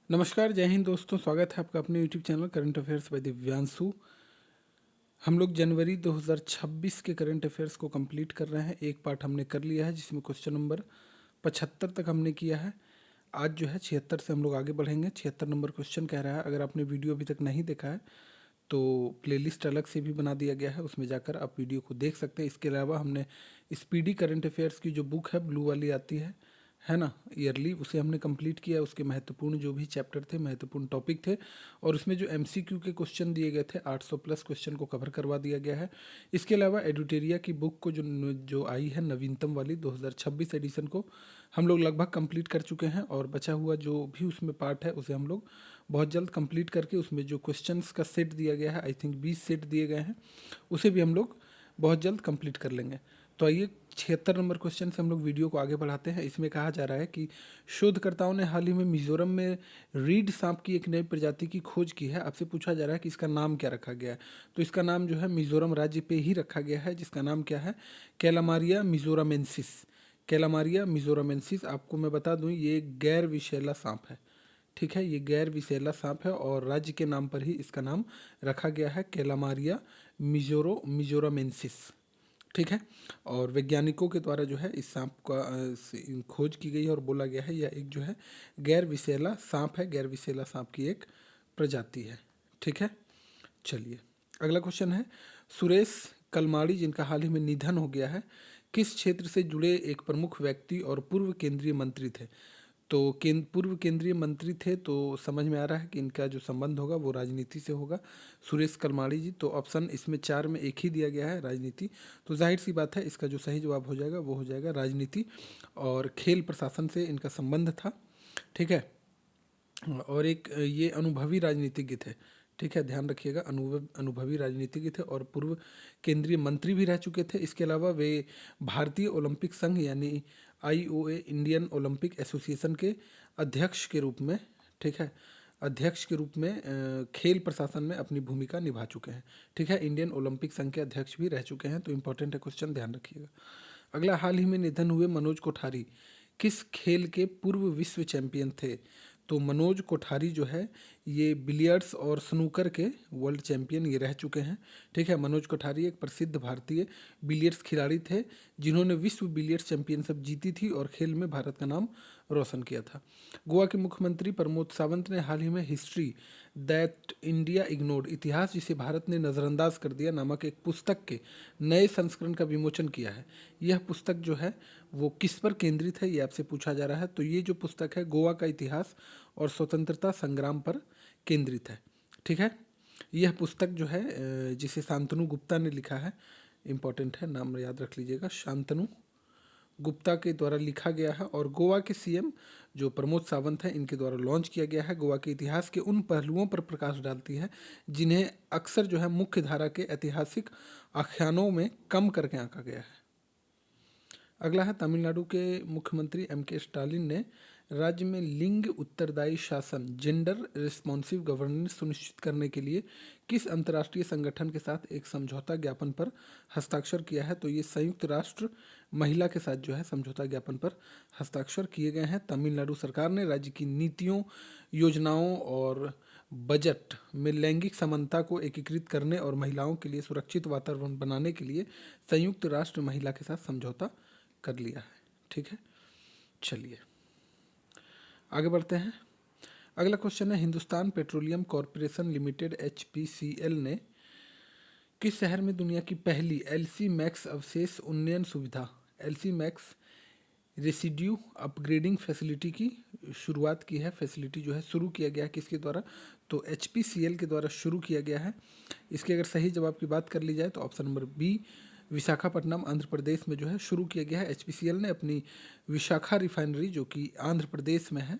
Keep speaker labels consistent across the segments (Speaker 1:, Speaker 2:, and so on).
Speaker 1: नमस्कार, जय हिंद दोस्तों। स्वागत है आपका अपने YouTube channel current affairs by Divyanshu. हम लोग जनवरी 2026 के करंट अफेयर्स को कंप्लीट कर रहे हैं। एक पार्ट हमने कर लिया है जिसमें क्वेश्चन नंबर 75 तक हमने किया है। आज जो है 76 से हम लोग आगे बढ़ेंगे। 76 नंबर क्वेश्चन कह रहा है, अगर आपने वीडियो अभी तक नहीं देखा है तो प्लेलिस्ट अलग से भी बना दिया गया है, उसमें जाकर आप वीडियो को देख सकते हैं। इसके अलावा हमने स्पीडी करंट अफेयर्स की जो बुक है, ब्लू वाली आती है ना, ईयरली, उसे हमने कंप्लीट किया। उसके महत्वपूर्ण जो भी चैप्टर थे, महत्वपूर्ण टॉपिक थे, और उसमें जो एमसीक्यू के क्वेश्चन दिए गए थे 800 प्लस क्वेश्चन को कवर करवा दिया गया है। इसके अलावा एडुटेरिया की बुक को जो आई है नवीनतम वाली 2026 एडिशन को हम लोग लगभग कंप्लीट कर चुके हैं, और बचा हुआ जो भी उसमें पार्ट है उसे हम लोग बहुत जल्द कंप्लीट करके उसमें जो क्वेश्चंस का सेट दिया गया है, आई थिंक 20 सेट दिए गए हैं, उसे भी हम लोग बहुत जल्द कंप्लीट कर लेंगे। तो आइए 76 नंबर क्वेश्चन से हम लोग वीडियो को आगे बढ़ाते हैं। इसमें कहा जा रहा है कि शोधकर्ताओं ने हाल ही में मिजोरम में रीड सांप की एक नई प्रजाति की खोज की है। आपसे पूछा जा रहा है कि इसका नाम क्या रखा गया है। तो इसका नाम जो है मिजोरम राज्य पे ही रखा गया है, जिसका नाम क्या है, कैलामारिया मिजोरामेंसिस। कैलामारिया मिजोरामेंसिस, आपको मैं बता दूं ये एक गैर विषैला सांप है। ठीक है, ये गैर विषैला सांप है और राज्य के नाम पर ही इसका नाम रखा गया है, कैलामारिया मिजोरामेंसिस। ठीक है, और वैज्ञानिकों के द्वारा जो है इस सांप का खोज की गई है और बोला गया है यह एक जो है गैर विषैला सांप है, गैर विषैला सांप की एक प्रजाति है। ठीक है, चलिए अगला क्वेश्चन है, सुरेश कलमाड़ी जिनका हाल ही में निधन हो गया है, किस क्षेत्र से जुड़े एक प्रमुख व्यक्ति और पूर्व केंद्रीय मंत्री थे। तो पूर्व केंद्रीय मंत्री थे, तो समझ में आ रहा है कि इनका जो संबंध होगा वो राजनीति से होगा, सुरेश कलमाड़ी जी। तो ऑप्शन इसमें 4 में एक ही दिया गया है, राजनीति। तो जाहिर सी बात है इसका जो सही जवाब हो जाएगा वो हो जाएगा राजनीति, और खेल प्रशासन से इनका संबंध था। ठीक है, और एक ये अनुभवी राजनीतिज्ञ थे। ठीक है, ध्यान रखिएगा, अनुभवी राजनीतिज्ञ थे और पूर्व केंद्रीय मंत्री भी रह चुके थे। इसके अलावा वे भारतीय ओलंपिक संघ यानी आईओए, इंडियन ओलंपिक एसोसिएशन के अध्यक्ष के रूप में, ठीक है, अध्यक्ष के रूप में खेल प्रशासन में अपनी भूमिका निभा चुके हैं। ठीक है, इंडियन ओलंपिक संघ के अध्यक्ष भी रह चुके हैं। तो इंपॉर्टेंट है क्वेश्चन, ध्यान रखिएगा। अगला, हाल ही में निधन हुए मनोज कोठारी किस खेल के पूर्व विश्व चैंपियन थे। तो मनोज कोठारी जो है ये बिलियर्ड्स और स्नूकर के वर्ल्ड चैंपियन ये रह चुके हैं। ठीक है, मनोज कोठारी एक प्रसिद्ध भारतीय बिलियर्ड्स खिलाड़ी थे जिन्होंने विश्व बिलियर्ड्स चैंपियनशिप जीती थी और खेल में भारत का नाम रोशन किया था। गोवा के मुख्यमंत्री प्रमोद सावंत ने हाल ही में हिस्ट्री दैट इंडिया इग्नोर्ड, इतिहास जिसे भारत ने नज़रअंदाज कर दिया, नामक एक पुस्तक के नए संस्करण का विमोचन किया है। यह पुस्तक जो है वो किस पर केंद्रित है, ये आपसे पूछा जा रहा है। तो ये जो पुस्तक है गोवा का इतिहास और स्वतंत्रता संग्राम पर केंद्रित है। ठीक है, यह पुस्तक जो है जिसे शांतनु गुप्ता ने लिखा है, इम्पॉर्टेंट है, नाम याद रख लीजिएगा, शांतनु गुप्ता के द्वारा लिखा गया है, और गोवा के सीएम जो प्रमोद सावंत हैं इनके द्वारा लॉन्च किया गया है। गोवा के इतिहास के उन पहलुओं पर प्रकाश डालती है जिन्हें अक्सर जो है मुख्य धारा के ऐतिहासिक आख्यानों में कम करके आंका गया है। अगला है, तमिलनाडु के मुख्यमंत्री के स्टालिन ने राज्य में लिंग उत्तरदायी शासन, जेंडर रिस्पॉन्सिव गवर्नेंस सुनिश्चित करने के लिए किस अंतर्राष्ट्रीय संगठन के साथ एक समझौता ज्ञापन पर हस्ताक्षर किया है। तो ये संयुक्त राष्ट्र महिला के साथ जो है समझौता ज्ञापन पर हस्ताक्षर किए गए हैं। तमिलनाडु सरकार ने राज्य की नीतियों, योजनाओं और बजट में लैंगिक समानता को एकीकृत करने और महिलाओं के लिए सुरक्षित वातावरण बनाने के लिए संयुक्त राष्ट्र महिला के साथ समझौता कर लिया है। ठीक है, चलिए आगे बढ़ते हैं। अगला क्वेश्चन है, Hindustan petroleum corporation limited HPCL ने किस शहर में दुनिया की पहली LC मैक्स अवशेष उन्नयन सुविधा, LC max residue upgrading facility की शुरुआत की है। फैसिलिटी जो है शुरू किया गया है किसके द्वारा, तो HPCL के द्वारा शुरू किया गया है। इसके अगर सही जवाब की बात कर ली जाए तो option number B, Visakhapatnam Andhra Pradesh में जो है शुरू किया गया है। HPCL ने अपनी विशाखा रिफाइनरी जो कि आंध्र प्रदेश में है,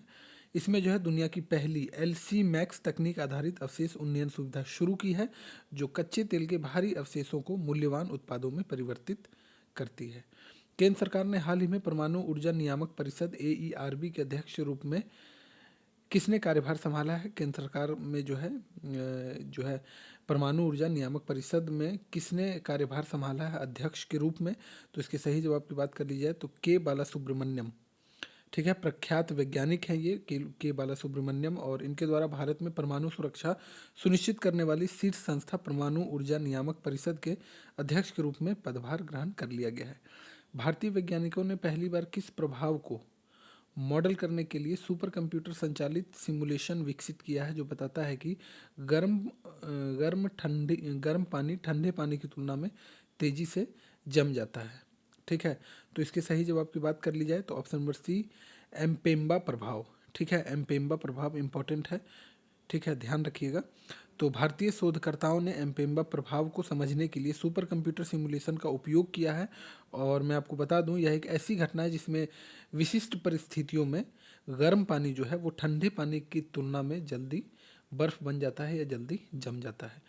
Speaker 1: इसमें जो है दुनिया की पहली LC मैक्स तकनीक आधारित अवशेष उन्नयन सुविधा शुरू की है, जो कच्चे तेल के भारी अवशेषों को मूल्यवान उत्पादों में परिवर्तित करती है। केंद्र सरकार ने हाल ही में परमाणु ऊर्जा नियामक परिषद AERB के अध्यक्ष के रूप में किसने कार्यभार संभाला है। केंद्र सरकार में जो है परमाणु ऊर्जा नियामक परिषद में किसने कार्यभार संभाला है अध्यक्ष के रूप में। तो इसके सही जवाब की बात कर ली जाए तो K बालासुब्रमण्यम। ठीक है। प्रख्यात वैज्ञानिक हैं ये के बालासुब्रमण्यम, और इनके द्वारा भारत में परमाणु सुरक्षा सुनिश्चित करने वाली शीर्ष संस्था परमाणु ऊर्जा नियामक परिषद के अध्यक्ष के रूप में पदभार ग्रहण कर लिया गया है। भारतीय वैज्ञानिकों ने पहली बार किस प्रभाव को मॉडल करने के लिए सुपर कंप्यूटर संचालित सिमुलेशन विकसित किया है, जो बताता है कि गर्म गर्म पानी ठंडे पानी की तुलना में तेजी से जम जाता है। ठीक है, तो इसके सही जवाब की बात कर ली जाए तो ऑप्शन नंबर सी एम्पेम्बा प्रभाव। ठीक है, एम्पेम्बा प्रभाव इंपॉर्टेंट है। ठीक है, ध्यान रखिएगा। तो भारतीय शोधकर्ताओं ने एम्पेम्बा प्रभाव को समझने के लिए सुपर कंप्यूटर सिमुलेशन का उपयोग किया है, और मैं आपको बता दूं यह एक ऐसी घटना है जिसमें विशिष्ट परिस्थितियों में गर्म पानी जो है वो ठंडे पानी की तुलना में जल्दी बर्फ बन जाता है या जल्दी जम जाता है।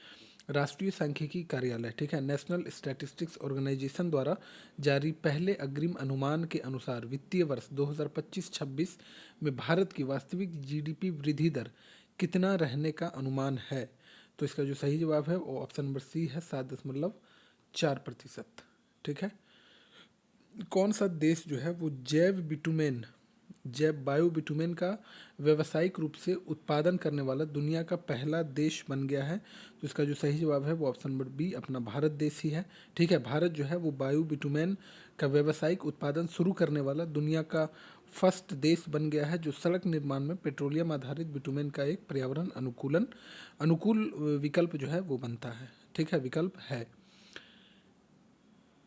Speaker 1: राष्ट्रीय सांख्यिकी कार्यालय, ठीक है, नेशनल स्टैटिस्टिक्स ऑर्गेनाइजेशन द्वारा जारी पहले अग्रिम अनुमान के अनुसार वित्तीय वर्ष 2025-26 में भारत की वास्तविक जीडीपी वृद्धि दर कितना रहने का अनुमान है? तो इसका जो सही जवाब है वो ऑप्शन नंबर सी है, 7.4%। ठीक है। कौन सा देश जो है वो जैव बायो बिटुमेन का व्यावसायिक रूप से उत्पादन करने वाला दुनिया का पहला देश बन गया है? तो इसका जो सही जवाब है वो ऑप्शन नंबर बी अपना भारत देश ही है। ठीक है, भारत जो है वो बायो बिटुमेन का व्यावसायिक उत्पादन शुरू करने वाला दुनिया का फर्स्ट देश बन गया है, जो सड़क निर्माण में पेट्रोलियम आधारित बिटुमेन का एक पर्यावरण अनुकूल विकल्प जो है वो बनता है। ठीक है, विकल्प है।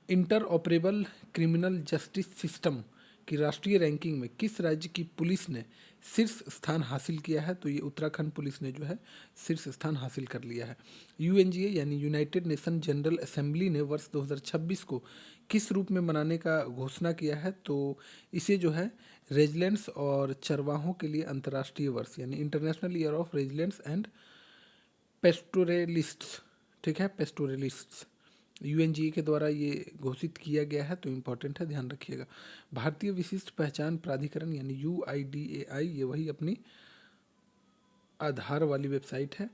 Speaker 1: इंटरऑपरेबल क्रिमिनल जस्टिस सिस्टम की राष्ट्रीय रैंकिंग में किस राज्य की पुलिस ने शीर्ष स्थान हासिल किया है? तो ये उत्तराखंड पुलिस ने जो है शीर्ष स्थान हासिल कर लिया है। यूएनजीए यानी यूनाइटेड नेशन जनरल असेंबली ने वर्ष 2026 को किस रूप में मनाने का घोषणा किया है? तो इसे जो है रेजिलेंट्स और चरवाहों के लिए अंतर्राष्ट्रीय वर्ष यानी इंटरनेशनल ईयर ऑफ रेजिलेंट्स एंड पेस्टोरलिस्ट्स, ठीक है, पेस्टोरलिस्ट्स यूएनजीए के द्वारा ये घोषित किया गया है, तो इम्पोर्टेंट है, ध्यान रखिएगा। भारतीय विशिष्ट पहचान प्राधिकरण यानी यूआईडीएआई, ये वही अपनी आधार वाली वेबसाइट है।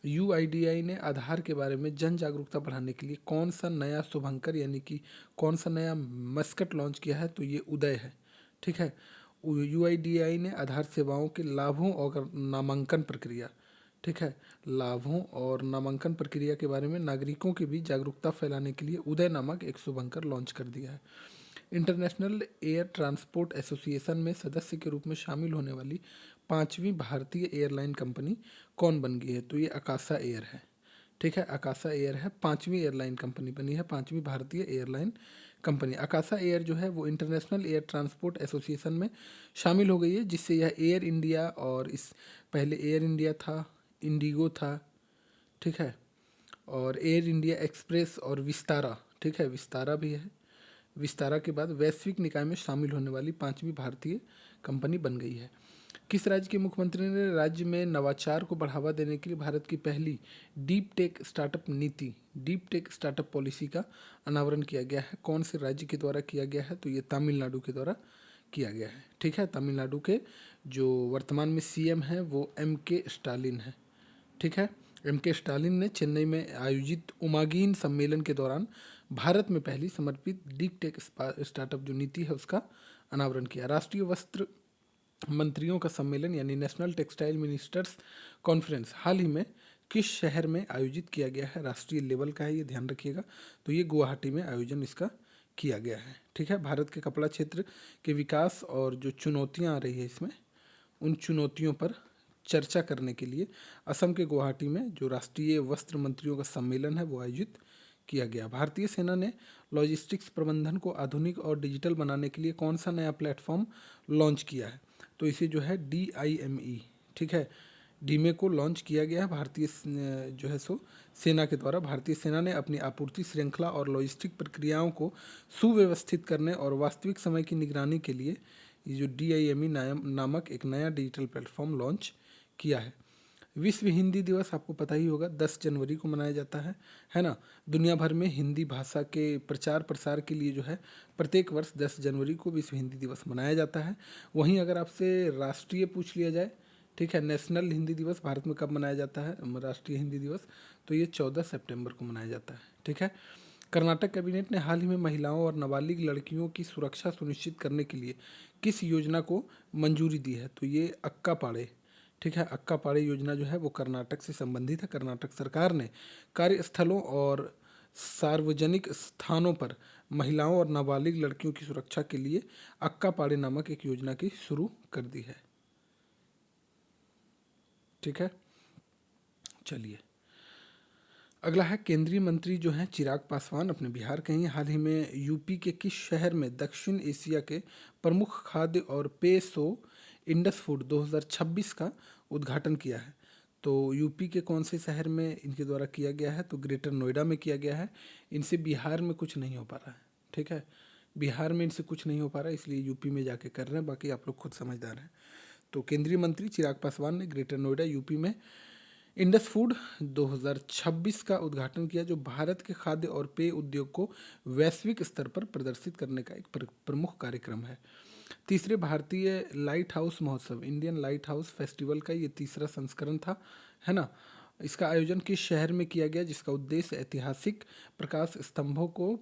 Speaker 1: यूआईडीएआई ने आधार के बारे में जन जागरूकता बढ़ाने के लिए कौन सा नया शुभंकर यानी कि कौन सा नया मस्कट लॉन्च किया है? तो ये उदय है। ठीक है, यूआईडीएआई ने आधार सेवाओं के लाभों और नामांकन प्रक्रिया, ठीक है, लाभों और नामांकन प्रक्रिया के बारे में नागरिकों के बीच जागरूकता फैलाने के लिए उदय नामक एक शुभंकर लॉन्च कर दिया है। इंटरनेशनल एयर ट्रांसपोर्ट एसोसिएशन में सदस्य के रूप में शामिल होने वाली 5वीं भारतीय एयरलाइन कंपनी कौन बन गई है? तो ये आकाशा एयर है। ठीक है, आकाशा एयर है, 5वीं एयरलाइन कंपनी बनी है, 5वीं भारतीय एयरलाइन कंपनी। आकाशा एयर जो है वो इंटरनेशनल एयर ट्रांसपोर्ट एसोसिएशन में शामिल हो गई है, जिससे यह एयर इंडिया और इस पहले एयर इंडिया था, इंडिगो था, ठीक है, और एयर इंडिया एक्सप्रेस और विस्तारा, ठीक है, विस्तारा भी है। विस्तारा के बाद वैश्विक निकाय में शामिल होने वाली 5वीं भारतीय कंपनी बन गई है। किस राज्य के मुख्यमंत्री ने राज्य में नवाचार को बढ़ावा देने के लिए भारत की पहली डीप टेक स्टार्टअप नीति, डीप टेक स्टार्टअप पॉलिसी का अनावरण किया गया है? कौन से राज्य के द्वारा किया गया है? तो ये तमिलनाडु के द्वारा किया गया है। ठीक है, तमिलनाडु के जो वर्तमान में सीएम हैं वो एम.के. स्टालिन है। ठीक है, एम.के. स्टालिन ने चेन्नई में आयोजित उमागीन सम्मेलन के दौरान भारत में पहली समर्पित डीप टेक स्टार्टअप जो नीति है उसका अनावरण किया। राष्ट्रीय वस्त्र मंत्रियों का सम्मेलन यानी नेशनल टेक्सटाइल मिनिस्टर्स कॉन्फ्रेंस हाल ही में किस शहर में आयोजित किया गया है? राष्ट्रीय लेवल का है ये, ध्यान रखिएगा। तो ये गुवाहाटी में आयोजन इसका किया गया है। ठीक है, भारत के कपड़ा क्षेत्र के विकास और जो चुनौतियां आ रही है इसमें, उन चुनौतियों पर चर्चा करने के लिए असम के गुवाहाटी में जो राष्ट्रीय वस्त्र मंत्रियों का सम्मेलन है वो आयोजित किया गया। भारतीय सेना ने लॉजिस्टिक्स प्रबंधन को आधुनिक और डिजिटल बनाने के लिए कौन सा नया प्लेटफॉर्म लॉन्च किया है? तो इसे जो है DIME, ठीक है, डीमे को लॉन्च किया गया है भारतीय जो है सो सेना के द्वारा। भारतीय सेना ने अपनी आपूर्ति श्रृंखला और लॉजिस्टिक प्रक्रियाओं को सुव्यवस्थित करने और वास्तविक समय की निगरानी के लिए ये जो DIME नामक एक नया डिजिटल प्लेटफॉर्म लॉन्च किया है। विश्व हिंदी दिवस आपको पता ही होगा 10 जनवरी को मनाया जाता है ना। दुनिया भर में हिंदी भाषा के प्रचार प्रसार के लिए जो है प्रत्येक वर्ष 10 जनवरी को विश्व हिंदी दिवस मनाया जाता है। वहीं अगर आपसे राष्ट्रीय पूछ लिया जाए, ठीक है, नेशनल हिंदी दिवस भारत में कब मनाया जाता है, राष्ट्रीय हिंदी दिवस, तो ये 14 सितंबर को मनाया जाता है। ठीक है, कर्नाटक कैबिनेट ने हाल ही में महिलाओं और नाबालिग लड़कियों की सुरक्षा सुनिश्चित करने के लिए किस योजना को मंजूरी दी है? तो ये अक्का पाड़े, ठीक है, अक्का पाड़े योजना जो है वो कर्नाटक से संबंधित है। कर्नाटक सरकार ने कार्यस्थलों और सार्वजनिक स्थानों पर महिलाओं और नाबालिग लड़कियों की सुरक्षा के लिए अक्का पाड़े नामक एक योजना की शुरू कर दी है। ठीक है, चलिए अगला है, केंद्रीय मंत्री जो हैं चिराग पासवान अपने बिहार के हैं। हाल ही में यूपी के किस शहर में दक्षिण एशिया के प्रमुख खाद्य और पेय शो इंडस फूड 2026 का उद्घाटन किया है? तो यूपी के कौन से शहर में इनके द्वारा किया गया है? तो ग्रेटर नोएडा में किया गया है। इनसे बिहार में कुछ नहीं हो पा रहा है, ठीक है, बिहार में इनसे कुछ नहीं हो पा रहा है, इसलिए यूपी में जाके कर रहे हैं। बाकी आप लोग खुद समझदार हैं। तो केंद्रीय मंत्री चिराग पासवान ने ग्रेटर नोएडा यूपी में इंडस फूड 2026 का उद्घाटन किया, जो भारत के खाद्य और पेय उद्योग को वैश्विक स्तर पर प्रदर्शित करने का एक प्रमुख कार्यक्रम है। तीसरे भारतीय लाइट हाउस महोत्सव, इंडियन लाइट हाउस फेस्टिवल का ये तीसरा संस्करण था, है ना। इसका आयोजन किस शहर में किया गया, जिसका उद्देश्य ऐतिहासिक प्रकाश स्तंभों को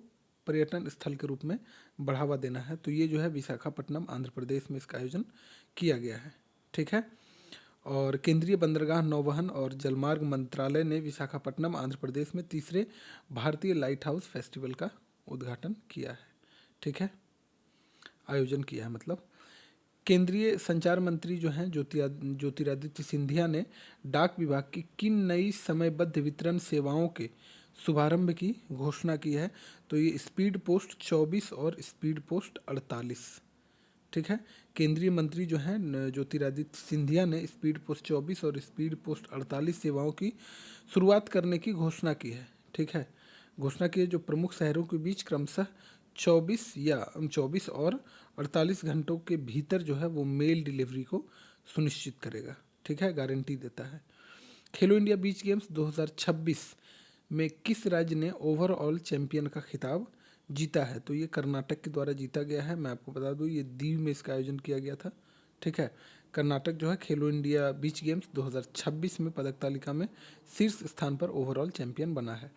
Speaker 1: पर्यटन स्थल के रूप में बढ़ावा देना है? तो ये जो है विशाखापट्टनम आंध्र प्रदेश में इसका आयोजन किया गया है। ठीक है, और केंद्रीय बंदरगाह नौवहन और जलमार्ग मंत्रालय ने विशाखापट्टनम आंध्र प्रदेश में तीसरे भारतीय लाइट हाउस फेस्टिवल का उद्घाटन किया है। ठीक है, आयोजन किया है मतलब। केंद्रीय संचार मंत्री जो हैं ज्योतिरादित्य सिंधिया ने डाक विभाग की किन नई समयबद्ध वितरण सेवाओं के शुभारंभ की घोषणा की है? तो ये स्पीड पोस्ट 24 और स्पीड पोस्ट 48। ठीक है, केंद्रीय मंत्री जो हैं ज्योतिरादित्य सिंधिया ने स्पीड पोस्ट 24 और स्पीड पोस्ट 48 सेवाओं की शुरुआत करने की घोषणा की है। ठीक है, घोषणा की है, जो प्रमुख शहरों के बीच क्रमशः 24 और 48 घंटों के भीतर जो है वो मेल डिलीवरी को सुनिश्चित करेगा। ठीक है, गारंटी देता है। खेलो इंडिया बीच गेम्स 2026 में किस राज्य ने ओवरऑल चैंपियन का खिताब जीता है? तो ये कर्नाटक के द्वारा जीता गया है। मैं आपको बता दूं ये दीव में इसका आयोजन किया गया था। ठीक है, कर्नाटक जो है खेलो इंडिया बीच गेम्स 2026 में पदक तालिका में शीर्ष स्थान पर ओवरऑल चैंपियन बना है।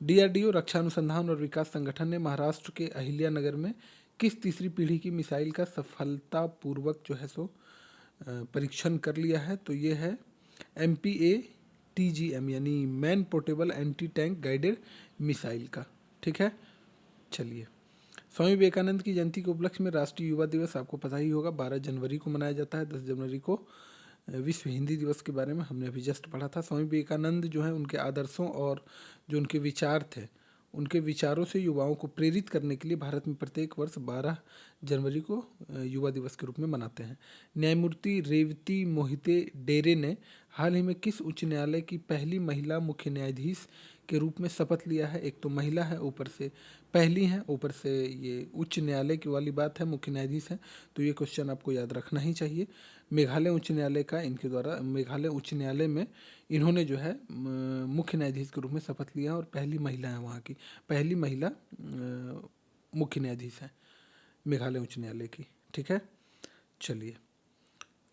Speaker 1: डीआरडीओ रक्षा अनुसंधान और विकास संगठन ने महाराष्ट्र के अहिल्यानगर में किस तीसरी पीढ़ी की मिसाइल का सफलतापूर्वक जो है सो परीक्षण कर लिया है? तो ये है MPATGM यानी man portable anti tank guided missile का। ठीक है, चलिए स्वामी विवेकानंद की जयंती के उपलक्ष्य में राष्ट्रीय युवा दिवस आपको पता ही होगा 12 जनवरी को मनाया जाता है। 10 जनवरी को विश्व हिंदी दिवस के बारे में हमने अभी जस्ट पढ़ा था। स्वामी विवेकानंद जो है उनके आदर्शों और जो उनके विचार थे, उनके विचारों से युवाओं को प्रेरित करने के लिए भारत में प्रत्येक वर्ष 12 जनवरी को युवा दिवस के रूप में मनाते हैं। न्यायमूर्ति रेवती मोहिते डेरे ने हाल ही में किस उच्च न्यायालय की पहली महिला मुख्य न्यायाधीश के रूप में शपथ लिया है? एक तो महिला है, ऊपर से पहली है, ऊपर से ये उच्च न्यायालय की वाली बात है, मुख्य न्यायाधीश है, तो ये क्वेश्चन आपको याद रखना ही चाहिए। मेघालय उच्च न्यायालय का इनके द्वारा, मेघालय उच्च न्यायालय में इन्होंने जो है मुख्य न्यायाधीश के रूप में शपथ लिया और पहली महिला है, वहाँ की पहली महिला मुख्य न्यायाधीश है मेघालय उच्च न्यायालय की। ठीक है, चलिए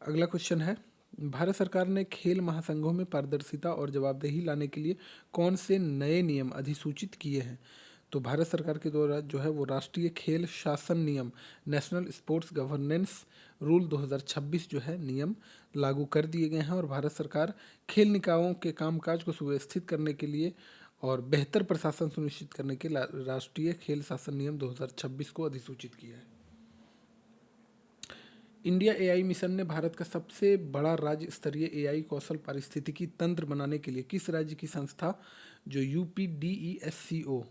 Speaker 1: अगला क्वेश्चन है, भारत सरकार ने खेल महासंघों में पारदर्शिता और जवाबदेही लाने के लिए कौन से नए नियम अधिसूचित किए हैं? तो भारत सरकार के द्वारा जो है वो राष्ट्रीय खेल शासन नियम नेशनल स्पोर्ट्स गवर्नेंस रूल 2026 जो है नियम लागू कर दिए गए हैं, और भारत सरकार खेल निकायों के कामकाज को सुव्यवस्थित करने के लिए और बेहतर प्रशासन सुनिश्चित करने के लिए राष्ट्रीय खेल शासन नियम 2026 को अधिसूचित किया है। इंडिया एआई मिशन ने भारत का सबसे बड़ा राज्य स्तरीय एआई कौशल पारिस्थितिकी तंत्र बनाने के लिए किस राज्य की संस्था जो UPDESCO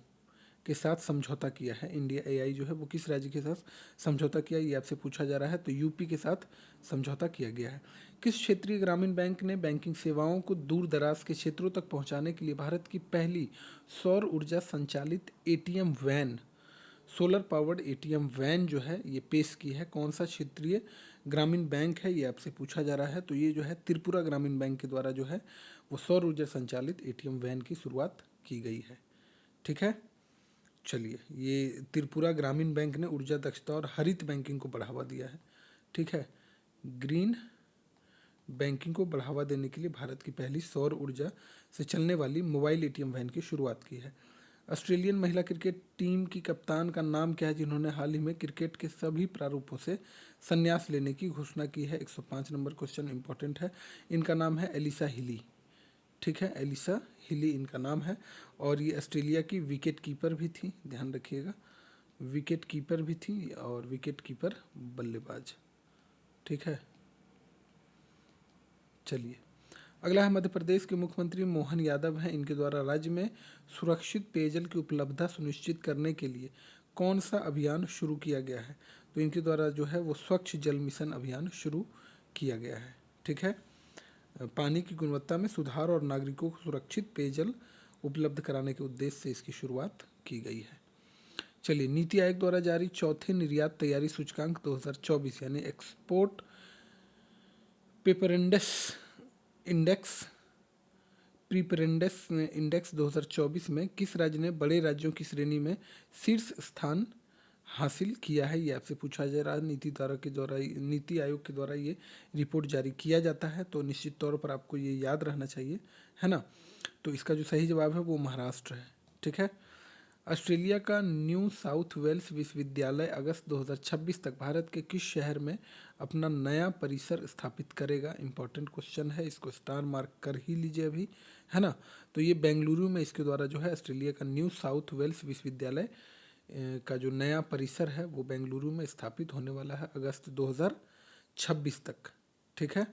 Speaker 1: के साथ समझौता किया है? इंडिया एआई जो है वो किस राज्य के साथ समझौता किया, ये आपसे पूछा जा रहा है। तो यूपी के साथ समझौता किया गया है। किस क्षेत्रीय ग्रामीण बैंक ने बैंकिंग सेवाओं को दूर दराज के क्षेत्रों तक पहुंचाने के लिए भारत की पहली सौर ऊर्जा संचालित ATM van, solar powered ATM van जो है ये पेश की है? कौन सा क्षेत्रीय ग्रामीण बैंक है, ये आपसे पूछा जा रहा है। तो ये जो है त्रिपुरा ग्रामीण बैंक के द्वारा जो है वो सौर ऊर्जा संचालित ATM वैन की शुरुआत की गई है। ठीक है, चलिए ये त्रिपुरा ग्रामीण बैंक ने ऊर्जा दक्षता और हरित बैंकिंग को बढ़ावा दिया है। ठीक है, ग्रीन बैंकिंग को बढ़ावा देने के लिए भारत की पहली सौर ऊर्जा से चलने वाली मोबाइल ATM वैन की शुरुआत की है। ऑस्ट्रेलियन महिला क्रिकेट टीम की कप्तान का नाम क्या है जिन्होंने हाल ही में क्रिकेट के सभी प्रारूपों से संन्यास लेने की घोषणा की है? 105 नंबर क्वेश्चन इंपॉर्टेंट है। इनका नाम है एलिसा हिली। ठीक है, एलिसा हिली इनका नाम है और ये ऑस्ट्रेलिया की विकेट कीपर भी थी, ध्यान रखिएगा, विकेट कीपर भी थी और विकेट कीपर बल्लेबाज। ठीक है, चलिए अगला है मध्य प्रदेश के मुख्यमंत्री मोहन यादव हैं। इनके द्वारा राज्य में सुरक्षित पेयजल की उपलब्धता सुनिश्चित करने के लिए कौन सा अभियान शुरू किया गया है? तो इनके द्वारा जो है वो स्वच्छ जल मिशन अभियान शुरू किया गया है। ठीक है, पानी की गुणवत्ता में सुधार और नागरिकों को सुरक्षित पेयजल उपलब्ध कराने के उद्देश्य से इसकी शुरुआत की गई है। चलिए, नीति आयोग द्वारा जारी चौथे निर्यात तैयारी सूचकांक 2024 यानी एक्सपोर्ट प्रिपेरेडनेस इंडेक्स प्रिपेरेडनेस इंडेक्स 2024 में किस राज्य ने बड़े राज्यों की श्रेणी में शीर्ष स्थान हासिल किया है? ये आपसे पूछा जा रहा है। नीति आयोग के द्वारा ये रिपोर्ट जारी किया जाता है, तो निश्चित तौर पर आपको ये याद रहना चाहिए, है ना। तो इसका जो सही जवाब है वो महाराष्ट्र है। ठीक है, ऑस्ट्रेलिया का न्यू साउथ वेल्स विश्वविद्यालय अगस्त 2026 तक भारत के किस शहर में अपना नया परिसर स्थापित करेगा? इंपॉर्टेंट क्वेश्चन है, इसको स्टार मार्क कर ही लीजिए अभी, है ना। तो ये बेंगलुरु में इसके द्वारा जो है ऑस्ट्रेलिया का न्यू साउथ वेल्स विश्वविद्यालय का जो नया परिसर है वो बेंगलुरु में स्थापित होने वाला है अगस्त 2026 तक। ठीक है,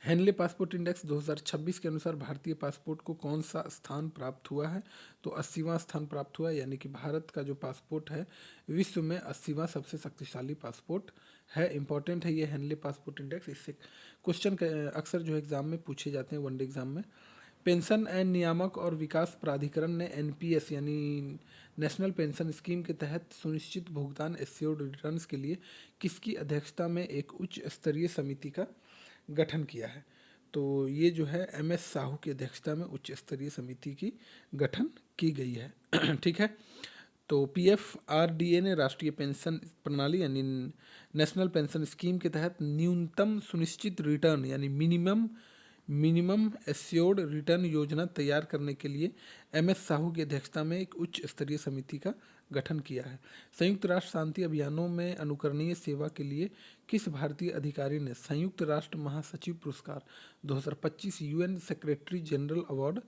Speaker 1: हेनले पासपोर्ट इंडेक्स 2026 के अनुसार भारतीय पासपोर्ट को कौन सा स्थान प्राप्त हुआ है? तो 80वां स्थान प्राप्त हुआ, यानी कि भारत का जो पासपोर्ट है विश्व में 80वां सबसे शक्तिशाली पासपोर्ट है। इंपॉर्टेंट है ये हेनले पासपोर्ट इंडेक्स, इससे क्वेश्चन अक्सर जो एग्जाम में पूछे जाते हैं, वनडे एग्जाम में। पेंशन एंड नियामक और विकास प्राधिकरण ने एनपीएस यानी नेशनल पेंशन स्कीम के तहत सुनिश्चित भुगतान एश्योर्ड रिटर्न्स के लिए किसकी अध्यक्षता में एक उच्च स्तरीय समिति का गठन किया है? तो ये जो है एमएस साहू की अध्यक्षता में उच्च स्तरीय समिति की गठन की गई है। ठीक है, तो पीएफआरडीए ने राष्ट्रीय पेंशन प्रणाली यानी नेशनल पेंशन स्कीम के तहत न्यूनतम सुनिश्चित रिटर्न यानी मिनिमम एश्योर्ड रिटर्न योजना तैयार करने के लिए एमएस साहू की अध्यक्षता में एक उच्च स्तरीय समिति का गठन किया है। संयुक्त राष्ट्र शांति अभियानों में अनुकरणीय सेवा के लिए किस भारतीय अधिकारी ने संयुक्त राष्ट्र महासचिव पुरस्कार 2025 यूएन सेक्रेटरी जनरल अवार्ड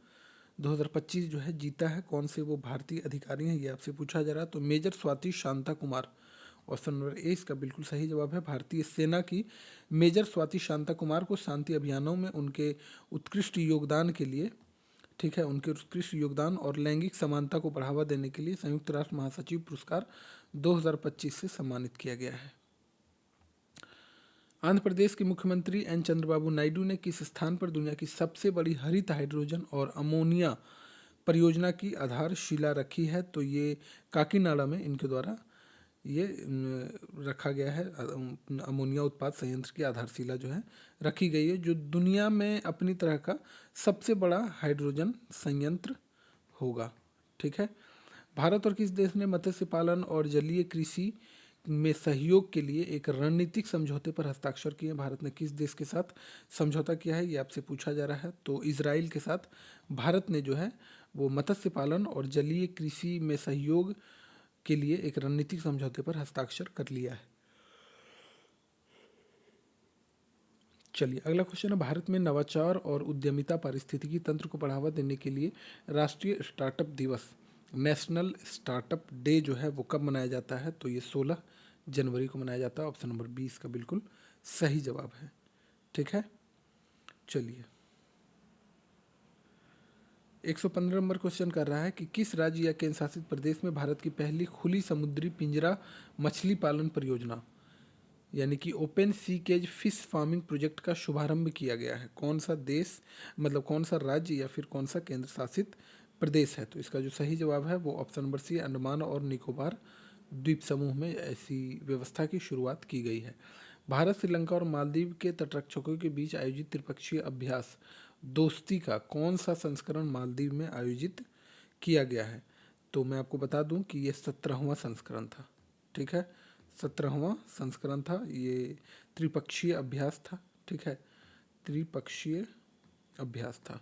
Speaker 1: 2025 जो है जीता है? कौन से वो भारतीय अधिकारी हैं, ये आपसे पूछा जा रहा है। तो major Swati Shanta Kumar, option number A इसका बिल्कुल सही जवाब है। भारतीय सेना की मेजर स्वाति शांता कुमार को शांति अभियानों में उनके उत्कृष्ट योगदान के लिए, ठीक है, उनके उत्कृष्ट योगदान और लैंगिक समानता को बढ़ावा देने के लिए संयुक्त राष्ट्र महासचिव पुरस्कार 2025 से सम्मानित किया गया है। आंध्र प्रदेश के मुख्यमंत्री एन चंद्रबाबू नायडू ने किस स्थान पर दुनिया की सबसे बड़ी हरित हाइड्रोजन और अमोनिया परियोजना की आधारशिला रखी है? तो ये काकीनाडा में इनके द्वारा ये रखा गया है। अमोनिया उत्पाद संयंत्र की आधारशिला जो है रखी गई है, जो दुनिया में अपनी तरह का सबसे बड़ा हाइड्रोजन संयंत्र होगा। ठीक है, भारत और किस देश ने मत्स्य पालन और जलीय कृषि में सहयोग के लिए एक रणनीतिक समझौते पर हस्ताक्षर किए? भारत ने किस देश के साथ समझौता किया है, ये आपसे पूछा जा रहा है। तो इजराइल के साथ भारत ने जो है वो मत्स्य पालन और जलीय कृषि में सहयोग के लिए एक रणनीतिक समझौते पर हस्ताक्षर कर लिया है। चलिए अगला क्वेश्चन है, भारत में नवाचार और उद्यमिता पारिस्थितिकी तंत्र को बढ़ावा देने के लिए राष्ट्रीय स्टार्टअप दिवस नेशनल स्टार्टअप डे जो है वो कब मनाया जाता है? तो ये 16 जनवरी को मनाया जाता है। ऑप्शन नंबर 20 का बिल्कुल सही जवाब है। ठीक है, चलिए 115 नंबर क्वेश्चन कर रहा है कि किस राज्य या केंद्र शासित प्रदेश में भारत की पहली खुली समुद्री पिंजरा मछली पालन परियोजना यानी कि open sea cage fish farming project का शुभारंभ किया गया है? कौन सा देश, मतलब कौन सा राज्य या फिर कौन सा केंद्र शासित प्रदेश है? तो इसका जो सही जवाब है वो ऑप्शन नंबर सी, अंडमान और निकोबार द्वीप समूह में ऐसी व्यवस्था की शुरुआत की गई है। भारत, श्रीलंका और मालदीव के तटरक्षकों के बीच आयोजित त्रिपक्षीय अभ्यास दोस्ती का कौन सा संस्करण मालदीव में आयोजित किया गया है? तो मैं आपको बता दूं कि ये 17वां संस्करण था। ठीक है, 17वां संस्करण था, ये त्रिपक्षीय अभ्यास था। ठीक है, त्रिपक्षीय अभ्यास था।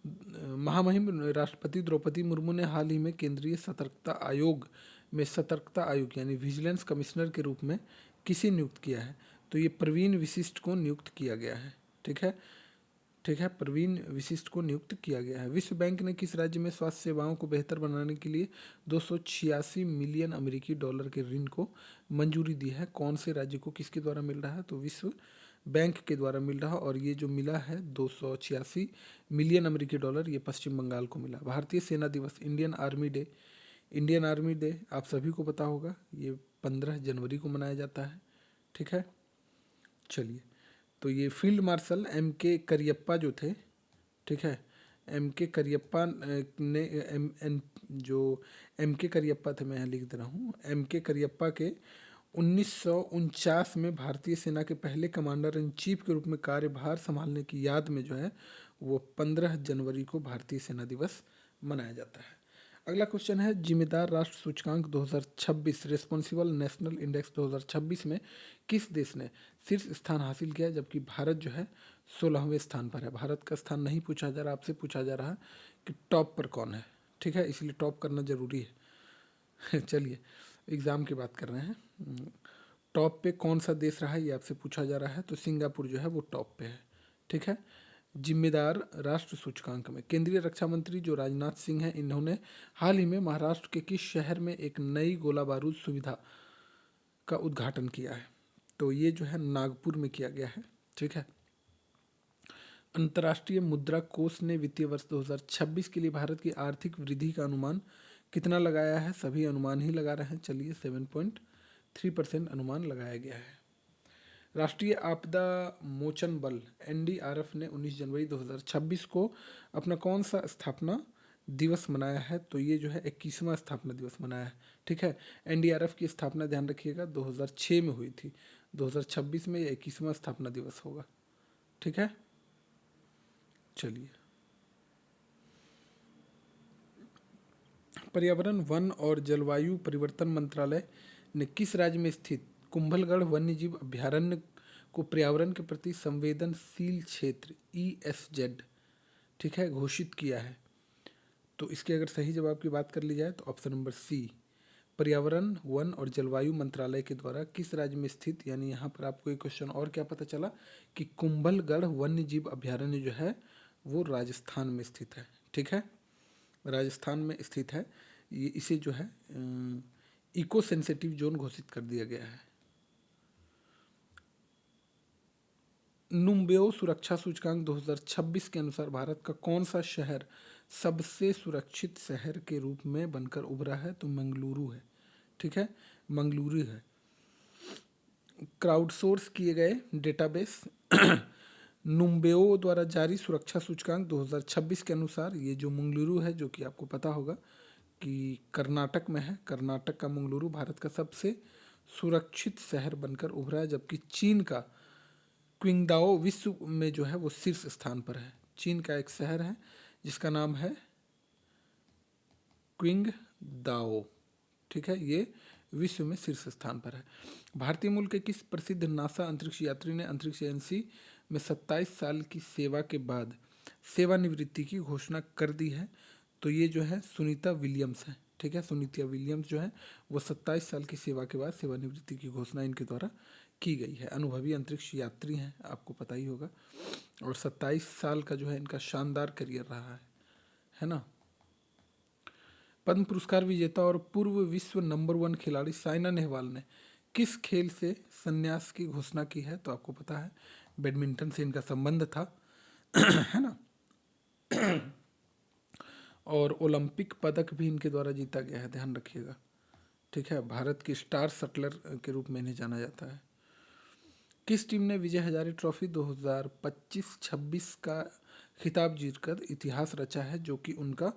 Speaker 1: महामहिम राष्ट्रपति द्रौपदी मुर्मू ने हाल ही में केंद्रीय सतर्कता आयोग में सतर्कता आयुक्त यानी विजिलेंस कमिश्नर के रूप में किसे नियुक्त किया है? तो ये प्रवीण विशिष्ट को नियुक्त किया गया है। ठीक है, ठीक है, प्रवीण विशिष्ट को नियुक्त किया गया है। विश्व बैंक ने किस राज्य में स्वास्थ्य सेवाओं को बेहतर बनाने के लिए 286 मिलियन अमेरिकी डॉलर के ऋण को मंजूरी दी है? कौन से राज्य को किसके द्वारा मिल रहा है? तो विश्व बैंक के द्वारा मिल रहा, और ये जो मिला है 286 मिलियन अमेरिकी डॉलर, ये पश्चिम बंगाल को मिला। भारतीय सेना दिवस, Indian army day, Indian army day आप सभी को पता होगा, ये 15 जनवरी को मनाया जाता है। ठीक है, चलिए, तो ये फील्ड मार्शल एम के करियप्पा जो थे, ठीक है, एम के करियप्पा ने जो एम के करियप्पा थे, मैं यहाँ लिख दे रहा हूँ, एम के करियप्पा के 1949 में भारतीय सेना के पहले कमांडर इन चीफ के रूप में कार्यभार संभालने की याद में जो है वो 15 जनवरी को भारतीय सेना दिवस मनाया जाता है। अगला क्वेश्चन है, जिम्मेदार राष्ट्र सूचकांक 2026 रिस्पॉन्सिबल नेशनल इंडेक्स 2026 में किस देश ने शीर्ष स्थान हासिल किया, जबकि भारत जो है 16वें स्थान पर है। भारत का स्थान नहीं पूछा जा रहा, आपसे पूछा जा रहा है कि टॉप पर कौन है। ठीक है, इसलिए टॉप करना जरूरी है। चलिए, एग्ज़ाम की बात कर रहे हैं। टॉप पे कौन सा देश रहा है ये आपसे पूछा जा रहा है, तो सिंगापुर जो है वो टॉप पे है। ठीक है, जिम्मेदार राष्ट्र सूचकांक में केंद्रीय रक्षा मंत्री जो राजनाथ सिंह हैं, इन्होंने हाल ही में महाराष्ट्र के किस शहर में एक नई गोला बारूद सुविधा का उद्घाटन किया है? तो ये जो है नागपुर में किया गया है। ठीक है, अंतर्राष्ट्रीय मुद्रा कोष ने वित्तीय वर्ष 2026 के लिए भारत की आर्थिक वृद्धि का अनुमान कितना लगाया है? सभी अनुमान ही लगा रहे हैं। चलिए, 7.3% अनुमान लगाया गया है। राष्ट्रीय आपदा मोचन बल एनडीआरएफ ने 19 जनवरी 2026 को अपना कौन सा स्थापना दिवस मनाया है? तो ये जो है 21वां स्थापना दिवस मनाया है। ठीक है, एनडीआरएफ की स्थापना ध्यान रखिएगा 2006 में हुई थी, 2026 में ये 21वां स्थापना दिवस होगा। ठीक है, चलिए, पर्यावरण वन और जलवायु परिवर्तन मंत्रालय ने किस राज्य में स्थित कुंभलगढ़ वन्यजीव अभयारण्य को पर्यावरण के प्रति संवेदनशील क्षेत्र ESZ, ठीक है, घोषित किया है? तो इसके अगर सही जवाब की बात कर ली जाए तो ऑप्शन नंबर सी, पर्यावरण वन और जलवायु मंत्रालय के द्वारा किस राज्य में स्थित, यानी यहाँ पर आपको एक क्वेश्चन और क्या पता चला कि कुंभलगढ़ वन्यजीव अभयारण्य जो है वो राजस्थान में स्थित है। ठीक है, राजस्थान में स्थित है। ये इसे जो है इको सेंसिटिव जोन घोषित कर दिया गया है। नुम्बेओ सुरक्षा सूचकांक 2026 के अनुसार भारत का कौन सा शहर सबसे सुरक्षित शहर के रूप में बनकर उभरा है? तो मंगलुरु है। ठीक है, मंगलुरु है। क्राउडसोर्स किए गए डेटाबेस नुम्बेओ द्वारा जारी सुरक्षा सूचकांक 2026 के अनुसार ये जो मंगलुरु है, जो कि आपको पता होगा कि कर्नाटक में है, कर्नाटक का मंगलुरु भारत का सबसे सुरक्षित शहर बनकर उभरा है, जबकि चीन का क्विंगदाओ विश्व में जो है वो शीर्ष स्थान पर है। चीन का एक शहर है जिसका नाम है क्विंगदाओ। ठीक है, ये विश्व में शीर्ष स्थान पर है। भारतीय मूल के किस प्रसिद्ध नासा अंतरिक्ष यात्री ने अंतरिक्ष एजेंसी में 27 साल की सेवा के बाद सेवानिवृत्ति की घोषणा कर दी है? तो ये जो है सुनीता विलियम्स है। ठीक है, सुनीता विलियम्स जो है वो 27 साल की सेवा के बाद सेवानिवृत्ति की घोषणा इनके द्वारा की गई है। अनुभवी अंतरिक्ष यात्री हैं, आपको पता ही होगा, और 27 साल का जो है इनका शानदार करियर रहा है ना। पद्म पुरस्कार विजेता और पूर्व विश्व नंबर 1 खिलाड़ी साइना नेहवाल ने किस खेल से संन्यास की घोषणा की है? तो आपको पता है बैडमिंटन से इनका संबंध था, है ना, और ओलंपिक पदक भी इनके द्वारा जीता गया है, ध्यान रखिएगा। ठीक है, भारत की स्टार शटलर के रूप में इन्हें जाना जाता है। किस टीम ने विजय हजारे ट्रॉफी 2025-26 का खिताब जीतकर इतिहास रचा है, जो कि उनका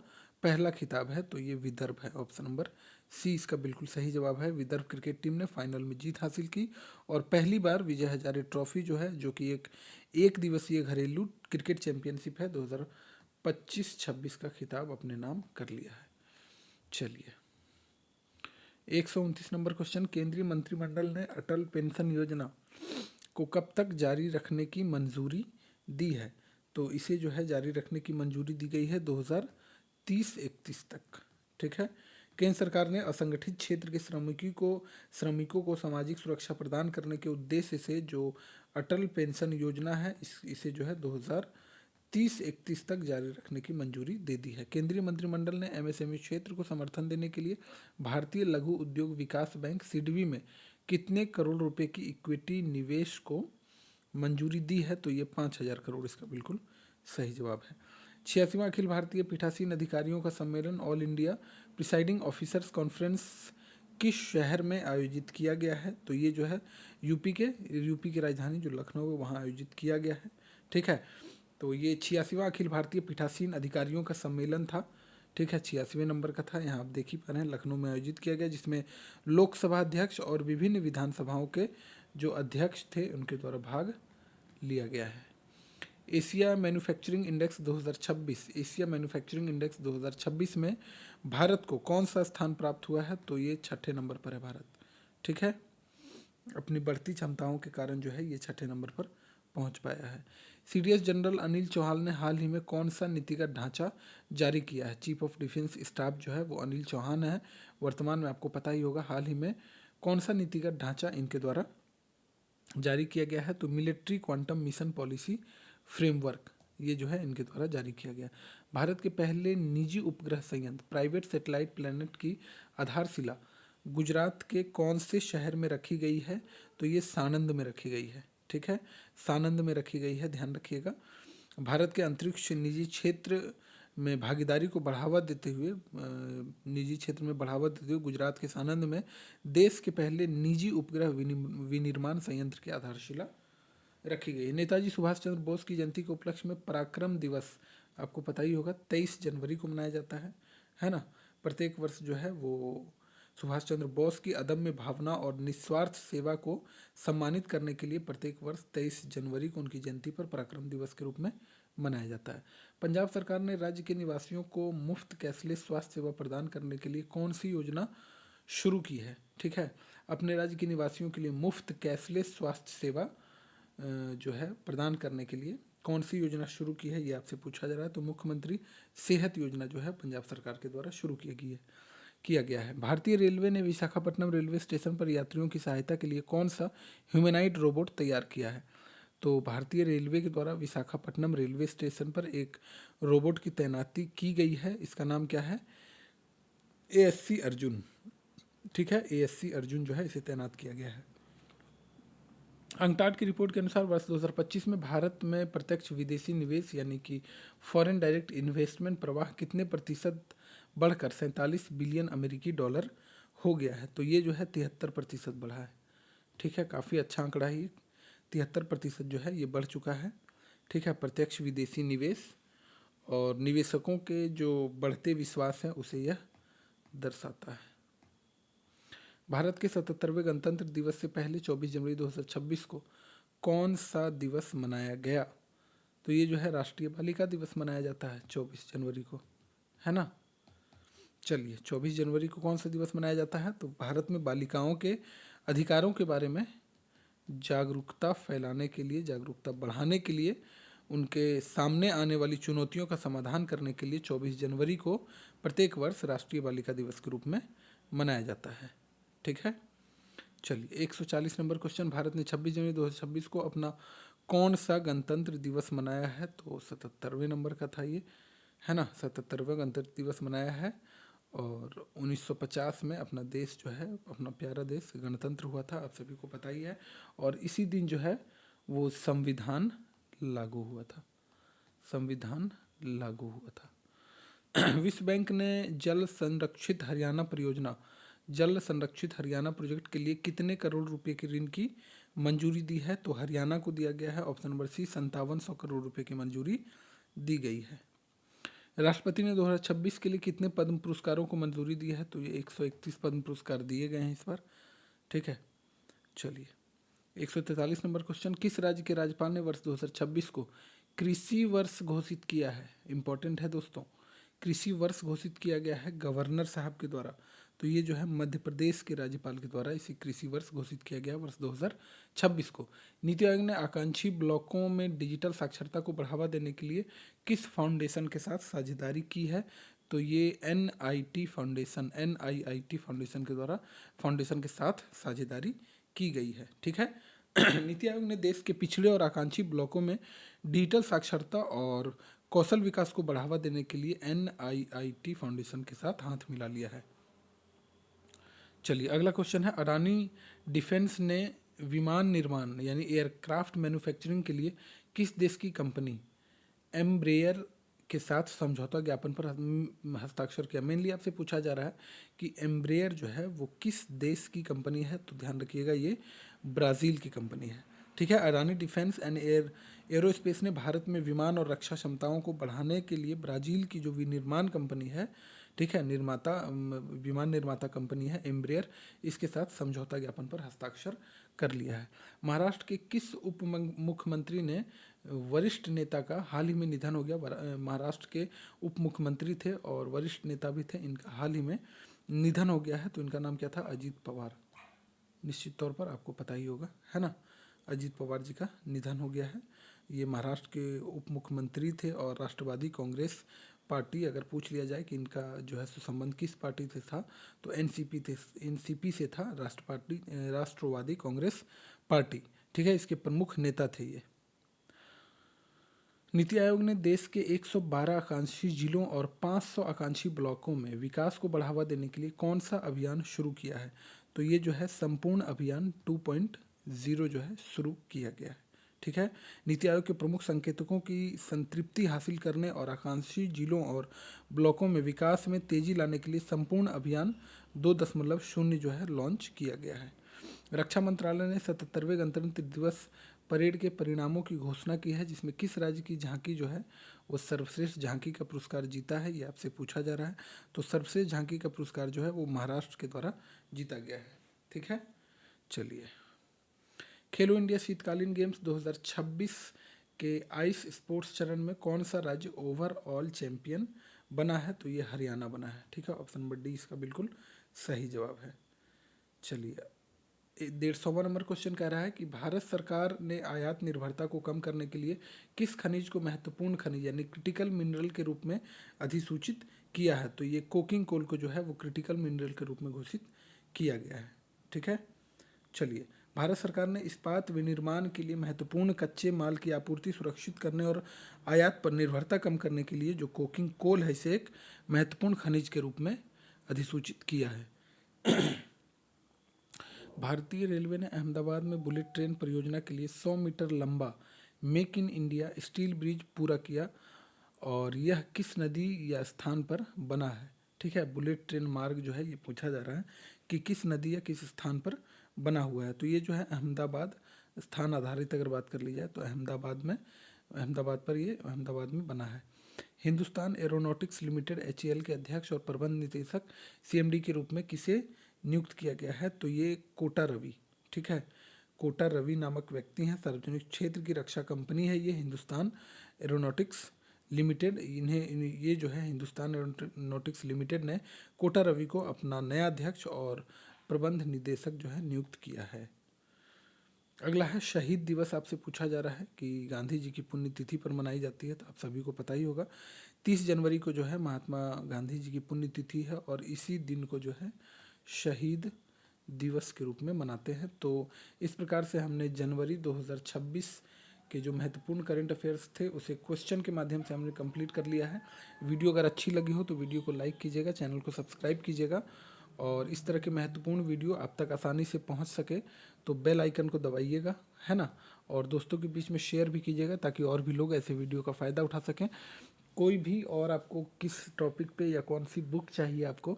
Speaker 1: पहला खिताब है? तो ये विदर्भ है। ऑप्शन नंबर सी इसका बिल्कुल सही जवाब है। विदर्भ क्रिकेट टीम ने फाइनल में जीत हासिल की और पहली बार विजय हजारे ट्रॉफी जो है, जो कि एक दिवसीय घरेलू क्रिकेट चैंपियनशिप है, 2025-26 का खिताब अपने नाम कर लिया है। चलिए, 129 नंबर क्वेश्चन, केंद्रीय मंत्रिमंडल ने अटल पेंशन योजना को कब तक जारी रखने की मंजूरी दी है? तो इसे जो है जारी रखने की मंजूरी दी गई है 2030-31 तक। ठीक है। केंद्र सरकार ने असंगठित क्षेत्र के श्रमिकों को सामाजिक सुरक्षा प्रदान करने के उद्देश्य से जो अटल पेंशन योजना है इसे जो है 2030-31 तक जारी रखने की मंजूरी दे दी है। केंद्रीय मंत्रिमंडल ने एमएसएमई क्षेत्र को समर्थन देने के लिए भारतीय लघु उद्योग विकास बैंक सिडबी में कितने करोड़ रुपए की इक्विटी निवेश को मंजूरी दी है? तो ये 5,000 करोड़ इसका बिल्कुल सही जवाब है। 86वां अखिल भारतीय पीठासीन अधिकारियों का सम्मेलन all India presiding officers conference किस शहर में आयोजित किया गया है? तो ये जो है यूपी की राजधानी जो लखनऊ है वहाँ आयोजित किया गया है। ठीक है। तो ये 86वां अखिल भारतीय पीठासीन अधिकारियों का सम्मेलन था। ठीक है, 86वें नंबर का था। यहाँ आप देख ही पा रहे हैं लखनऊ में आयोजित किया गया, जिसमें लोकसभा अध्यक्ष और विभिन्न विधानसभाओं के जो अध्यक्ष थे उनके द्वारा भाग लिया गया है। Asia manufacturing index 2026 Asia manufacturing index 2026 में भारत को कौन सा स्थान प्राप्त हुआ है? तो ये 6ठे नंबर पर है भारत। ठीक है। अपनी बढ़ती क्षमताओं के कारण जो है ये 6ठे नंबर पर पहुंच पाया है। सीडीएस जनरल अनिल चौहान ने हाल ही में कौन सा नीतिगत ढांचा जारी किया है? चीफ ऑफ डिफेंस स्टाफ जो है वो अनिल चौहान है। वर्तमान में आपको पता ही होगा हाल ही में कौन सा नीतिगत ढांचा इनके द्वारा जारी किया गया है? तो military quantum mission policy framework ये जो है इनके द्वारा जारी किया गया। भारत के पहले निजी उपग्रह संयंत्र प्राइवेट सैटेलाइट प्लैनेट की आधारशिला गुजरात के कौन से शहर में रखी गई है? तो ये सानंद में रखी गई है। ठीक है, सानंद में रखी गई है, ध्यान रखिएगा। भारत के अंतरिक्ष निजी क्षेत्र में भागीदारी को बढ़ावा देते हुए गुजरात के सानंद में देश के पहले निजी उपग्रह विनिर्माण संयंत्र की आधारशिला रखी गई है। नेताजी सुभाष चंद्र बोस की जयंती के उपलक्ष्य में पराक्रम दिवस आपको पता ही होगा 23 जनवरी को मनाया जाता है ना। प्रत्येक वर्ष जो है वो सुभाष चंद्र बोस की अदम्य भावना और निस्वार्थ सेवा को सम्मानित करने के लिए प्रत्येक वर्ष 23 जनवरी को उनकी जयंती पर पराक्रम दिवस के रूप में मनाया जाता है। पंजाब सरकार ने राज्य के निवासियों को मुफ्त कैशलेस स्वास्थ्य सेवा प्रदान करने के लिए कौन सी योजना शुरू की है? ठीक है, अपने राज्य के निवासियों के लिए मुफ्त कैशलेस स्वास्थ्य सेवा जो है प्रदान करने के लिए कौन सी योजना शुरू की है ये आपसे पूछा जा रहा है। तो मुख्यमंत्री सेहत योजना जो है पंजाब सरकार के द्वारा शुरू किया गया है। भारतीय रेलवे ने विशाखापट्टनम रेलवे स्टेशन पर यात्रियों की सहायता के लिए कौन सा ह्यूमैनॉइड रोबोट तैयार किया है? तो भारतीय रेलवे के द्वारा विशाखापट्टनम रेलवे स्टेशन पर एक रोबोट की तैनाती की गई है। इसका नाम क्या है? ASC अर्जुन। ठीक है, ASC अर्जुन जो है इसे तैनात किया गया है। अंकटाड की रिपोर्ट के अनुसार वर्ष 2025 में भारत में प्रत्यक्ष विदेशी निवेश यानी कि फॉरेन डायरेक्ट इन्वेस्टमेंट प्रवाह कितने प्रतिशत बढ़कर 47 बिलियन अमेरिकी डॉलर हो गया है? तो ये जो है 73% बढ़ा है। ठीक है, काफ़ी अच्छा आंकड़ा है ये। 73% जो है ये बढ़ चुका है। ठीक है, प्रत्यक्ष विदेशी निवेश और निवेशकों के जो बढ़ते विश्वास है उसे यह दर्शाता है। भारत के 77वें गणतंत्र दिवस से पहले 24 जनवरी 2026 को कौन सा दिवस मनाया गया? तो ये जो है राष्ट्रीय बालिका दिवस मनाया जाता है 24 जनवरी को, है ना। चलिए, 24 जनवरी को कौन सा दिवस मनाया जाता है? तो भारत में बालिकाओं के अधिकारों के बारे में जागरूकता फैलाने के लिए, जागरूकता बढ़ाने के लिए, उनके सामने आने वाली चुनौतियों का समाधान करने के लिए 24 जनवरी को प्रत्येक वर्ष राष्ट्रीय बालिका दिवस के रूप में मनाया जाता है। ठीक है। चलिए, 140 नंबर क्वेश्चन, भारत ने 26 जनवरी 2026 को अपना कौन सा गणतंत्र दिवस मनाया है? तो 77वें नंबर का था ये, है ना। 77वां गणतंत्र दिवस मनाया है और 1950 में अपना देश जो है, अपना प्यारा देश गणतंत्र हुआ था, आप सभी को पता ही है। और इसी दिन जो है वो संविधान लागू हुआ था, संविधान लागू हुआ था। विश्व बैंक ने जल संरक्षित हरियाणा प्रोजेक्ट के लिए कितने करोड़ रुपए के ऋण की मंजूरी दी है? तो हरियाणा को दिया गया है ऑप्शन नंबर सी 5700 करोड़ रुपए की मंजूरी दी गई है। राष्ट्रपति ने 2026 के लिए कितने पद्म पुरस्कारों को मंजूरी दी है? तो ये 131 पद्म पुरस्कार दिए गए हैं इस बार। ठीक है। चलिए, 143 नंबर क्वेश्चन, किस राज्य के राज्यपाल ने वर्ष 2026 को कृषि वर्ष घोषित किया है? इंपॉर्टेंट है दोस्तों, कृषि वर्ष घोषित किया गया है गवर्नर साहब के द्वारा। तो ये जो है मध्य प्रदेश के राज्यपाल के द्वारा इसे कृषि वर्ष घोषित किया गया वर्ष 2026 को। नीति आयोग ने आकांक्षी ब्लॉकों में डिजिटल साक्षरता को बढ़ावा देने के लिए किस फाउंडेशन के साथ साझेदारी की है? तो ये NIT फाउंडेशन के द्वारा फाउंडेशन के साथ साझेदारी की गई है। ठीक है। नीति आयोग ने देश के पिछड़े और आकांक्षी ब्लॉकों में डिजिटल साक्षरता और कौशल विकास को बढ़ावा देने के लिए NIT फाउंडेशन के साथ हाथ मिला लिया है। चलिए अगला क्वेश्चन है, अडानी डिफेंस ने विमान निर्माण यानी एयरक्राफ्ट मैन्युफैक्चरिंग के लिए किस देश की कंपनी एम्ब्रेयर के साथ समझौता ज्ञापन पर हस्ताक्षर किया? मेनली आपसे पूछा जा रहा है कि एम्ब्रेयर जो है वो किस देश की कंपनी है, तो ध्यान रखिएगा ये ब्राज़ील की कंपनी है। ठीक है। अडानी डिफेंस एंड एरोस्पेस ने भारत में विमान और रक्षा क्षमताओं को बढ़ाने के लिए ब्राज़ील की जो विनिर्माण कंपनी है, ठीक है, विमान निर्माता कंपनी है एम्ब्रेयर, इसके साथ समझौता ज्ञापन पर हस्ताक्षर कर लिया है। महाराष्ट्र के किस उप मुख्यमंत्री ने वरिष्ठ नेता का हाल ही में निधन हो गया? महाराष्ट्र के उप मुख्यमंत्री थे और वरिष्ठ नेता भी थे, इनका हाल ही में निधन हो गया है। तो इनका नाम क्या था? अजीत पवार। निश्चित तौर पर आपको पता ही होगा, है ना, अजीत पवार जी का निधन हो गया है। ये महाराष्ट्र के उप मुख्यमंत्री थे और राष्ट्रवादी कांग्रेस पार्टी, अगर पूछ लिया जाए कि इनका जो है संबंध किस पार्टी से था, तो एनसीपी से था, राष्ट्रवादी कांग्रेस पार्टी। ठीक है, इसके प्रमुख नेता थे ये। नीति आयोग ने देश के 112 आकांक्षी जिलों और 500 आकांक्षी ब्लॉकों में विकास को बढ़ावा देने के लिए कौन सा अभियान शुरू किया है? तो ये जो है संपूर्ण अभियान 2.0 जो है शुरू किया गया है। ठीक है। नीति आयोग के प्रमुख संकेतकों की संतृप्ति हासिल करने और आकांक्षी जिलों और ब्लॉकों में विकास में तेजी लाने के लिए संपूर्ण अभियान 2.0 जो है लॉन्च किया गया है। रक्षा मंत्रालय ने 77वें गणतंत्र दिवस परेड के परिणामों की घोषणा की है, जिसमें किस राज्य की झांकी जो है वो सर्वश्रेष्ठ झांकी का पुरस्कार जीता है, ये आपसे पूछा जा रहा है। तो सर्वश्रेष्ठ झांकी का पुरस्कार जो है वो महाराष्ट्र के द्वारा जीता गया है। ठीक है। चलिए, खेलो इंडिया शीतकालीन गेम्स 2026 के आइस स्पोर्ट्स चरण में कौन सा राज्य ओवरऑल चैंपियन बना है? तो ये हरियाणा बना है। ठीक है, ऑप्शन नंबर डी इसका बिल्कुल सही जवाब है। चलिए, 150वां नंबर क्वेश्चन कह रहा है कि भारत सरकार ने आयात निर्भरता को कम करने के लिए किस खनिज को महत्वपूर्ण खनिज यानी क्रिटिकल मिनरल के रूप में अधिसूचित किया है? तो ये कोकिंग कोल को जो है वो क्रिटिकल मिनरल के रूप में घोषित किया गया है। ठीक है। चलिए, भारत सरकार ने इस्पात विनिर्माण के लिए महत्वपूर्ण कच्चे माल की आपूर्ति सुरक्षित करने और आयात पर निर्भरता कम करने के लिए जो कोकिंग कोल है इसे एक महत्वपूर्ण खनिज के रूप में अधिसूचित किया है। भारतीय रेलवे ने अहमदाबाद में बुलेट ट्रेन परियोजना के लिए 100 मीटर लंबा make in India steel bridge पूरा किया और यह किस नदी या स्थान पर बना है? ठीक है, बुलेट ट्रेन मार्ग जो है ये पूछा जा रहा है कि किस नदी या किस स्थान पर बना हुआ है। तो ये जो है अहमदाबाद, स्थान आधारित अगर बात कर ली जाए तो अहमदाबाद में बना है। हिंदुस्तान एरोनॉटिक्स लिमिटेड HAL के अध्यक्ष और प्रबंध निदेशक CMD के रूप में किसे नियुक्त किया गया है? तो ये कोटा रवि। ठीक है, कोटा रवि नामक व्यक्ति हैं। सार्वजनिक क्षेत्र की रक्षा कंपनी है ये हिंदुस्तान एरोनॉटिक्स लिमिटेड। ये जो है हिंदुस्तान एरोनॉटिक्स लिमिटेड ने कोटा रवि को अपना नया अध्यक्ष और प्रबंध निदेशक जो है नियुक्त किया है। अगला है शहीद दिवस। आपसे पूछा जा रहा है कि गांधी जी की पुण्यतिथि पर मनाई जाती है, तो आप सभी को पता ही होगा 30 जनवरी को जो है महात्मा गांधी जी की पुण्यतिथि है और इसी दिन को जो है शहीद दिवस के रूप में मनाते हैं। तो इस प्रकार से हमने जनवरी 2026 के जो महत्वपूर्ण करंट अफेयर्स थे उसे क्वेश्चन के माध्यम से हमने कंप्लीट कर लिया है। वीडियो अगर अच्छी लगी हो तो वीडियो को लाइक कीजिएगा, चैनल को सब्सक्राइब कीजिएगा और इस तरह के महत्वपूर्ण वीडियो आप तक आसानी से पहुंच सके तो बेल आइकन को दबाइएगा, है ना, और दोस्तों के बीच में शेयर भी कीजिएगा ताकि और भी लोग ऐसे वीडियो का फ़ायदा उठा सकें। कोई भी और आपको किस टॉपिक पे या कौन सी बुक चाहिए आपको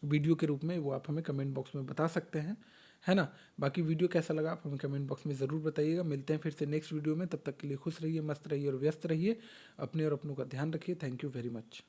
Speaker 1: वीडियो के रूप में, वो आप हमें कमेंट बॉक्स में बता सकते हैं, है ना। बाकी वीडियो कैसा लगा आप हमें कमेंट बॉक्स में ज़रूर बताइएगा। मिलते हैं फिर से नेक्स्ट वीडियो में, तब तक के लिए खुश रहिए, मस्त रहिए और व्यस्त रहिए। अपने और अपनों का ध्यान रखिए। Thank you very much.